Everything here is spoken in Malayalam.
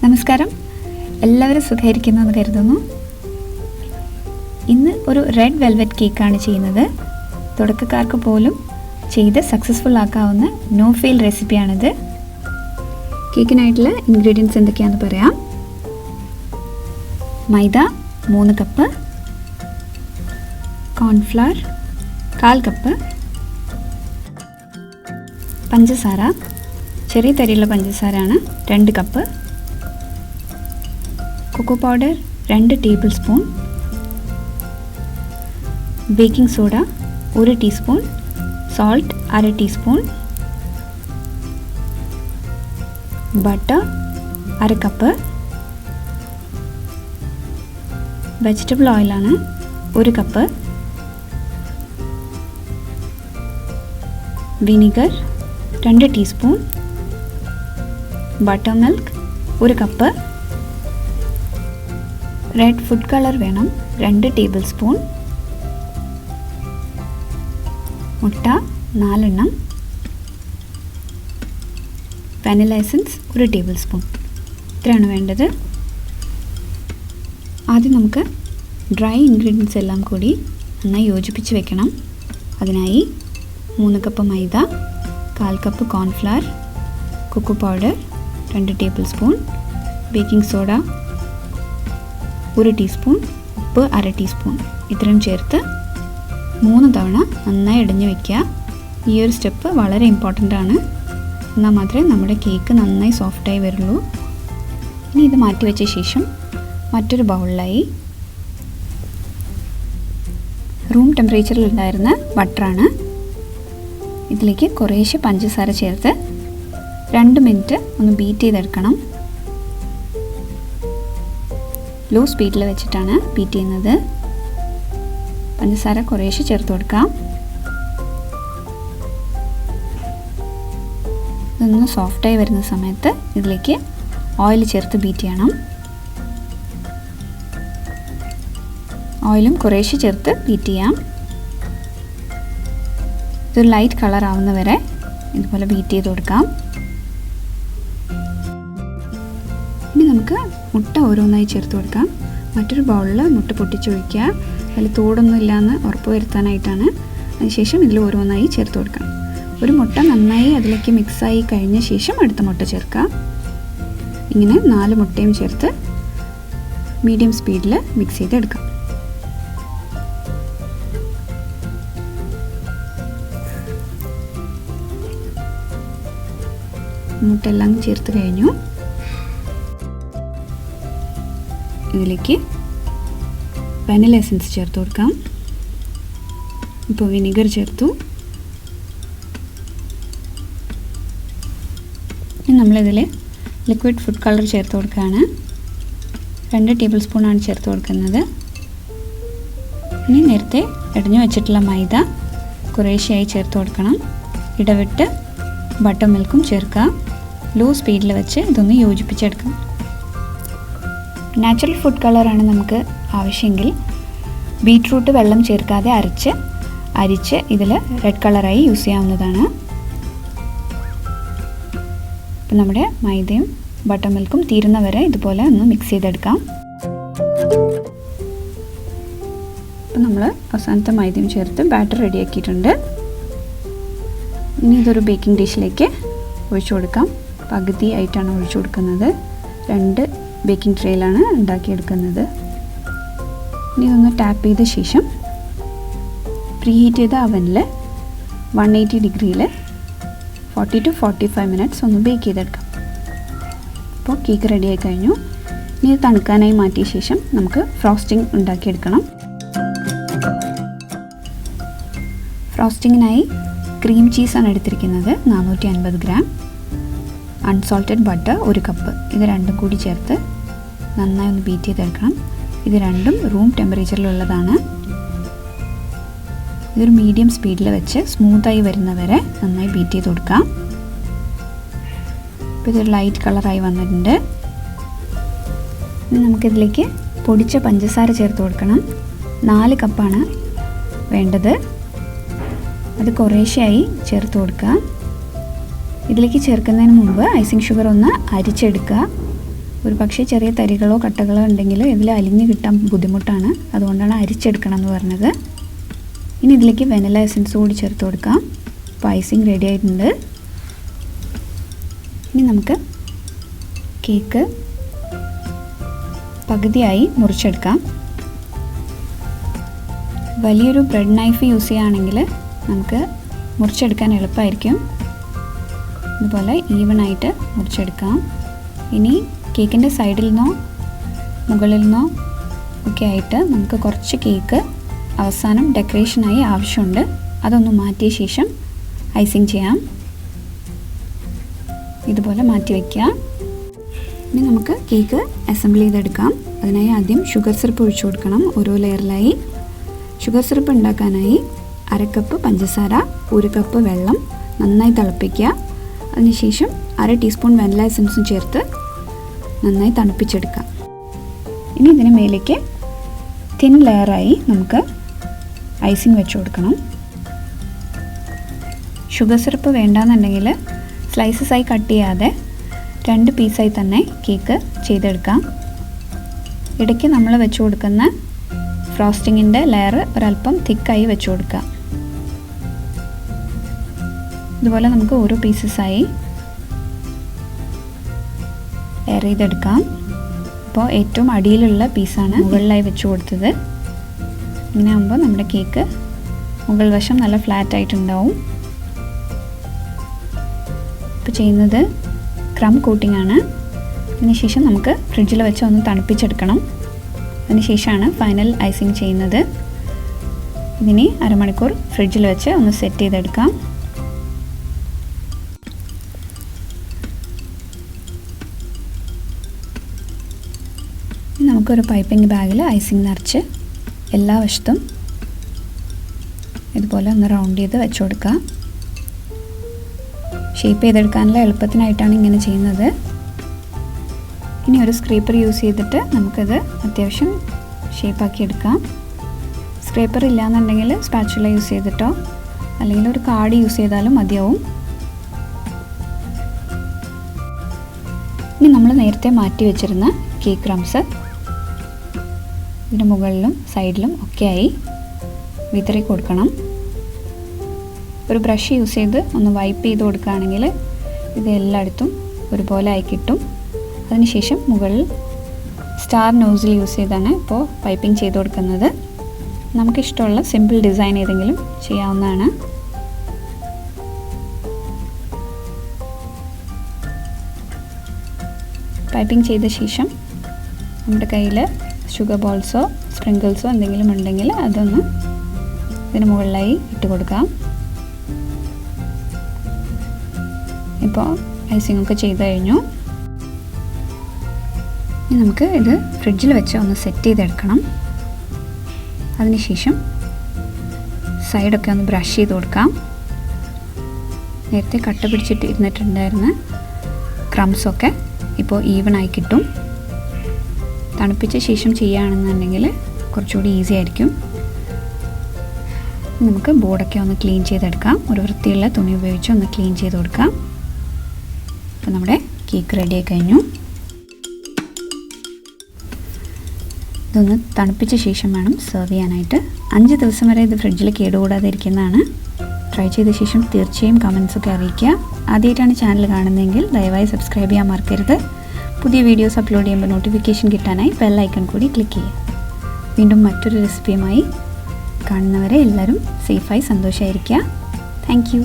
നമസ്കാരം, എല്ലാവരും സുഖമായിരിക്കുന്നു എന്ന് കരുതുന്നു. ഇന്ന് ഒരു റെഡ് വെൽവെറ്റ് കേക്കാണ് ചെയ്യുന്നത്. തുടക്കക്കാർക്ക് പോലും ചെയ്ത് സക്സസ്ഫുൾ ആക്കാവുന്ന നോ ഫെയിൽ റെസിപ്പിയാണിത്. കേക്കിനായിട്ടുള്ള ഇൻഗ്രീഡിയൻസ് എന്തൊക്കെയാണെന്ന് പറയാം. മൈദ 3 കപ്പ്, കോൺഫ്ലവർ 1/4 കപ്പ്, പഞ്ചസാര, ചെറിയ തരിയുള്ള പഞ്ചസാരയാണ് 2 cup, cocoa powder 2 tablespoon, baking soda 1 teaspoon, salt 1/2 teaspoon, butter 1/2 cup, vegetable ഓയിലാണ് 1 cup, vinegar 2 teaspoon, buttermilk 1 cup, red food colour വേണം 2 ടേബിൾ സ്പൂൺ, മുട്ട 4 എണ്ണം, വാനില എസൻസ് 1 ടേബിൾ സ്പൂൺ. ഇത്രയാണ് വേണ്ടത്. ആദ്യം നമുക്ക് ഡ്രൈ ഇൻഗ്രീഡിയൻസ് എല്ലാം കൂടി നന്നായി യോജിപ്പിച്ച് വെക്കണം. അതിനായി 3 cup maida, 1/4 cup cornflour, cocoa powder 2 tablespoon, baking soda 1 teaspoon, ഉപ്പ് 1/2 ടീസ്പൂൺ ഇത്രയും ചേർത്ത് 3 തവണ നന്നായി ഇടഞ്ഞു വയ്ക്കുക. ഈ ഒരു സ്റ്റെപ്പ് വളരെ ഇമ്പോർട്ടൻ്റ് ആണ്. എന്നാൽ മാത്രമേ നമ്മുടെ കേക്ക് നന്നായി സോഫ്റ്റായി വരുള്ളൂ. ഇനി ഇത് മാറ്റി വെച്ച ശേഷം മറ്റൊരു ബൗളിലായി റൂം ടെമ്പറേച്ചറിൽ ഉണ്ടായിരുന്ന ബട്ടറാണ്. ഇതിലേക്ക് കുറേശ്ശെ പഞ്ചസാര ചേർത്ത് 2 മിനിറ്റ് ഒന്ന് ബീറ്റ് ചെയ്തെടുക്കണം. ലോ സ്പീഡിൽ വെച്ചിട്ടാണ് ബീറ്റ് ചെയ്യുന്നത്. പഞ്ചസാര കുറേശ്ശെ ചേർത്ത് കൊടുക്കാം. ഇതൊന്ന് സോഫ്റ്റായി വരുന്ന സമയത്ത് ഇതിലേക്ക് ഓയിൽ ചേർത്ത് ബീറ്റ് ചെയ്യണം. ഓയിലും കുറേശ്ശെ ചേർത്ത് ബീറ്റ് ചെയ്യാം. ഇതൊരു ലൈറ്റ് കളർ ആവുന്നവരെ ഇതുപോലെ ബീറ്റ് ചെയ്ത് കൊടുക്കാം. ഇനി നമുക്ക് മുട്ട ഓരോന്നായി ചേർത്ത് കൊടുക്കാം. മറ്റൊരു ബൗളിൽ മുട്ട പൊട്ടിച്ചൊഴിക്കുക. അതിൽ തോടൊന്നും ഇല്ലയെന്ന് ഉറപ്പ് വരുത്താനായിട്ടാണ്. അതിനുശേഷം ഇതിൽ ഓരോന്നായി ചേർത്ത് കൊടുക്കാം. ഒരു മുട്ട നന്നായി അതിലേക്ക് മിക്സായി കഴിഞ്ഞ ശേഷം അടുത്ത മുട്ട ചേർക്കുക. ഇങ്ങനെ 4 മുട്ടയും ചേർത്ത് മീഡിയം സ്പീഡിൽ മിക്സ് ചെയ്തെടുക്കാം. മുട്ട എല്ലാം ചേർത്ത് കഴിഞ്ഞു. ഇതിലേക്ക് വാനില എസൻസ് ചേർത്ത് കൊടുക്കാം. ഇപ്പോൾ വിനിഗർ ചേർത്തു. ഇനി നമ്മളിതിൽ ലിക്വിഡ് ഫുഡ് കളർ ചേർത്ത് കൊടുക്കുകയാണ്. 2 ടേബിൾ സ്പൂണാണ് ചേർത്ത് കൊടുക്കുന്നത്. ഇനി നേരത്തെ ഇടഞ്ഞു വെച്ചിട്ടുള്ള മൈദ കുറേശ്ശെയായി ചേർത്ത് കൊടുക്കണം. ഇടവിട്ട് ബട്ടർ മിൽക്കും ചേർക്കുക. ലോ സ്പീഡിൽ വെച്ച് ഇതൊന്ന് യോജിപ്പിച്ചെടുക്കാം. നാച്ചുറൽ ഫുഡ് കളറാണ് നമുക്ക് ആവശ്യമെങ്കിൽ ബീറ്റ്റൂട്ട് വെള്ളം ചേർക്കാതെ അരിച്ച് ഇതിൽ റെഡ് കളറായി യൂസ് ചെയ്യാവുന്നതാണ്. ഇപ്പം നമ്മുടെ മൈദയും ബട്ടർ മിൽക്കും തീരുന്നവരെ ഇതുപോലെ ഒന്ന് മിക്സ് ചെയ്തെടുക്കാം. ഇപ്പം നമ്മൾ അവസാനത്തെ മൈദയും ചേർത്ത് ബാറ്റർ റെഡിയാക്കിയിട്ടുണ്ട്. ഇനി ഇതൊരു ബേക്കിംഗ് ഡിഷിലേക്ക് ഒഴിച്ചു കൊടുക്കാം. പകുതി ആയിട്ടാണ് ഒഴിച്ചു കൊടുക്കുന്നത്. 2 ബേക്കിംഗ് ട്രേയിലാണ് ഉണ്ടാക്കിയെടുക്കുന്നത്. ഇനി ഒന്ന് ടാപ്പ് ചെയ്ത ശേഷം പ്രീ ഹീറ്റ് ചെയ്ത അവനിൽ 180 ഡിഗ്രിയിൽ 40 to 45 മിനിറ്റ്സ് ഒന്ന് ബേക്ക് ചെയ്തെടുക്കാം. അപ്പോൾ കേക്ക് റെഡിയായി കഴിഞ്ഞു. ഇനി ഇത് തണുക്കാനായി മാറ്റിയ ശേഷം നമുക്ക് ഫ്രോസ്റ്റിംഗ് ഉണ്ടാക്കിയെടുക്കണം. ഫ്രോസ്റ്റിങ്ങിനായി ക്രീം ചീസാണ് എടുത്തിരിക്കുന്നത് 450 ഗ്രാം, അൺസോൾട്ടഡ് ബട്ടർ 1 കപ്പ്. ഇത് രണ്ടും കൂടി ചേർത്ത് നന്നായി ഒന്ന് ബീറ്റ് ചെയ്തെടുക്കണം. ഇത് രണ്ടും റൂം ടെമ്പറേച്ചറിലുള്ളതാണ്. ഇതൊരു മീഡിയം സ്പീഡിൽ വെച്ച് സ്മൂത്തായി വരുന്നവരെ നന്നായി ബീറ്റ് ചെയ്ത് കൊടുക്കാം. ഇപ്പോൾ ഇതൊരു ലൈറ്റ് കളറായി വന്നിട്ടുണ്ട്. ഇനി നമുക്കിതിലേക്ക് പൊടിച്ച പഞ്ചസാര ചേർത്ത് കൊടുക്കണം. 4 കപ്പാണ് വേണ്ടത്. അത് കുറേശ്ശെയായി ചേർത്ത് കൊടുക്കുക. ഇതിലേക്ക് ചേർക്കുന്നതിന് മുമ്പ് ഐസിങ് ഷുഗർ ഒന്ന് അരിച്ചെടുക്കുക. ഒരു പക്ഷേ ചെറിയ തരികളോ കട്ടകളോ ഉണ്ടെങ്കിൽ ഇതിൽ അലിഞ്ഞ് കിട്ടാൻ ബുദ്ധിമുട്ടാണ്, അതുകൊണ്ടാണ് അരിച്ചെടുക്കണം എന്ന് പറഞ്ഞത്. ഇനി ഇതിലേക്ക് വെനില എസൻസ് കൂടി ചേർത്ത് കൊടുക്കാം. അപ്പോൾ ഐസിങ് റെഡി ആയിട്ടുണ്ട്. ഇനി നമുക്ക് കേക്ക് പകുതിയായി മുറിച്ചെടുക്കാം. വലിയൊരു ബ്രെഡ് നൈഫ് യൂസ് ചെയ്യുകയാണെങ്കിൽ നമുക്ക് മുറിച്ചെടുക്കാൻ എളുപ്പമായിരിക്കും. ഇതുപോലെ ഈവനായിട്ട് മുറിച്ചെടുക്കാം. ഇനി കേക്കിൻ്റെ സൈഡിൽ നിന്നോ മുകളിൽ നിന്നോ ഒക്കെ ആയിട്ട് നമുക്ക് കുറച്ച് കേക്ക് അവസാനം ഡെക്കറേഷനായി ആവശ്യമുണ്ട്. അതൊന്ന് മാറ്റിയ ശേഷം ഐസിങ് ചെയ്യാം. ഇതുപോലെ മാറ്റി വയ്ക്കുക. ഇനി നമുക്ക് കേക്ക് അസംബിൾ ചെയ്തെടുക്കാം. അതിനായി ആദ്യം ഷുഗർ സിറപ്പ് ഒഴിച്ചു കൊടുക്കണം ഓരോ ലെയറിലായി. ഷുഗർ സിറപ്പ് ഉണ്ടാക്കാനായി 1/2 കപ്പ് പഞ്ചസാര, 1 കപ്പ് വെള്ളം നന്നായി തിളപ്പിക്കുക. അതിനുശേഷം 1/2 ടീസ്പൂൺ വെനില എസൻസും ചേർത്ത് നന്നായി തണുപ്പിച്ചെടുക്കാം. ഇനി ഇതിന് മേലേക്ക് തിൻ ലെയറായി നമുക്ക് ഐസിങ് വെച്ച് കൊടുക്കണം. ഷുഗർ സിറപ്പ് വേണ്ടാന്നുണ്ടെങ്കിൽ സ്ലൈസസായി കട്ട് ചെയ്യാതെ 2 പീസായി തന്നെ കേക്ക് ചെയ്തെടുക്കാം. ഇടയ്ക്ക് നമ്മൾ വെച്ച് കൊടുക്കുന്ന ഫ്രോസ്റ്റിങ്ങിൻ്റെ ലെയർ ഒരല്പം തിക്കായി വെച്ച് കൊടുക്കാം. ഇതുപോലെ നമുക്ക് ഓരോ പീസസായി ലെയർ ചെയ്തെടുക്കാം. അപ്പോൾ ഏറ്റവും അടിയിലുള്ള പീസാണ് മുകളിലായി വെച്ച് കൊടുത്തത്. ഇങ്ങനെ ആകുമ്പോൾ നമ്മുടെ കേക്ക് മുകൾ വശം നല്ല ഫ്ലാറ്റ് ആയിട്ടുണ്ടാവും. ഇപ്പോൾ ചെയ്യുന്നത് ക്രം കോട്ടിംഗ് ആണ്. അതിനുശേഷം നമുക്ക് ഫ്രിഡ്ജിൽ വെച്ച് ഒന്ന് തണുപ്പിച്ചെടുക്കണം. അതിനുശേഷമാണ് ഫൈനൽ ഐസിങ് ചെയ്യുന്നത്. ഇതിനെ 1/2 മണിക്കൂർ ഫ്രിഡ്ജിൽ വെച്ച് ഒന്ന് സെറ്റ് ചെയ്തെടുക്കാം. നമുക്കൊരു പൈപ്പിംഗ് ബാഗിൽ ഐസിങ് നിറച്ച് എല്ലാ വശത്തും ഇതുപോലെ ഒന്ന് റൗണ്ട് ചെയ്ത് വെച്ച് കൊടുക്കുക. ഷേപ്പ് ചെയ്തെടുക്കാനുള്ള എളുപ്പത്തിനായിട്ടാണ് ഇങ്ങനെ ചെയ്യുന്നത്. ഇനി ഒരു സ്ക്രേപ്പർ യൂസ് ചെയ്തിട്ട് നമുക്കത് അത്യാവശ്യം ഷേപ്പാക്കി എടുക്കാം. സ്ക്രേപ്പർ ഇല്ലയെന്നുണ്ടെങ്കിൽ സ്പാച്ചുല യൂസ് ചെയ്തിട്ടോ അല്ലെങ്കിൽ ഒരു കാർഡ് യൂസ് ചെയ്താലും മതിയാവും. ഇനി നമ്മൾ നേരത്തെ മാറ്റി വെച്ചിരുന്ന കേക്ക് ക്രംസ് ഇതിന് മുകളിലും സൈഡിലും ഒക്കെയായി വിതറി കൊടുക്കണം. ഒരു ബ്രഷ് യൂസ് ചെയ്ത് ഒന്ന് വൈപ്പ് ചെയ്ത് കൊടുക്കുകയാണെങ്കിൽ ഇത് എല്ലായിടത്തും ഒരുപോലെ ആയി കിട്ടും. അതിനുശേഷം മുകളിൽ സ്റ്റാർ നോസിൽ യൂസ് ചെയ്താണ് ഇപ്പോൾ പൈപ്പിംഗ് ചെയ്ത് കൊടുക്കുന്നത്. നമുക്കിഷ്ടമുള്ള സിമ്പിൾ ഡിസൈൻ ഏതെങ്കിലും ചെയ്യാവുന്നതാണ്. പൈപ്പിംഗ് ചെയ്ത ശേഷം നമ്മുടെ കയ്യിൽ ഷുഗർ ബോൾസോ സ്പ്രിങ്കിൾസോ എന്തെങ്കിലും ഉണ്ടെങ്കിൽ അതൊന്ന് ഇതിന് മുകളിലായി ഇട്ട് കൊടുക്കാം. ഇപ്പോൾ ഐസിംഗ് ഒക്കെ ചെയ്ത് കഴിഞ്ഞു. ഇനി നമുക്ക് ഇത് ഫ്രിഡ്ജിൽ വെച്ച് ഒന്ന് സെറ്റ് ചെയ്തെടുക്കണം. അതിനുശേഷം സൈഡൊക്കെ ഒന്ന് ബ്രഷ് ചെയ്ത് കൊടുക്കാം. നേരത്തെ കട്ട പിടിച്ചിട്ട് ഇരുന്നിട്ടുണ്ടായിരുന്ന ക്രംസൊക്കെ ഇപ്പോൾ ഈവനായി കിട്ടും. തണുപ്പിച്ച ശേഷം ചെയ്യുകയാണെന്നുണ്ടെങ്കിൽ കുറച്ചുകൂടി ഈസി ആയിരിക്കും. നമുക്ക് ബോർഡൊക്കെ ഒന്ന് ക്ലീൻ ചെയ്തെടുക്കാം. ഒരു വൃത്തിയുള്ള തുണി ഉപയോഗിച്ച് ഒന്ന് ക്ലീൻ ചെയ്ത് കൊടുക്കാം. അപ്പോൾ നമ്മുടെ കേക്ക് റെഡി ആയി കഴിഞ്ഞു. ഇതൊന്ന് തണുപ്പിച്ച ശേഷം വേണം സെർവ് ചെയ്യാനായിട്ട്. 5 ദിവസം വരെ ഇത് ഫ്രിഡ്ജിൽ കേടുകൂടാതെ ഇരിക്കുന്നതാണ്. ട്രൈ ചെയ്ത ശേഷം തീർച്ചയായും കമൻസൊക്കെ അറിയിക്കുക. ആദ്യമായിട്ടാണ് ചാനൽ കാണുന്നതെങ്കിൽ ദയവായി സബ്സ്ക്രൈബ് ചെയ്യാൻ മറക്കരുത്. പുതിയ വീഡിയോസ് അപ്ലോഡ് ചെയ്യുമ്പോൾ നോട്ടിഫിക്കേഷൻ കിട്ടാനായി ബെൽ ഐക്കൺ കൂടി ക്ലിക്ക് ചെയ്യുക. വീണ്ടും മറ്റൊരു റെസിപ്പിയുമായി കാണുന്നവരെ എല്ലാവരും സേഫായി സന്തോഷമായിരിക്കുക. Thank you.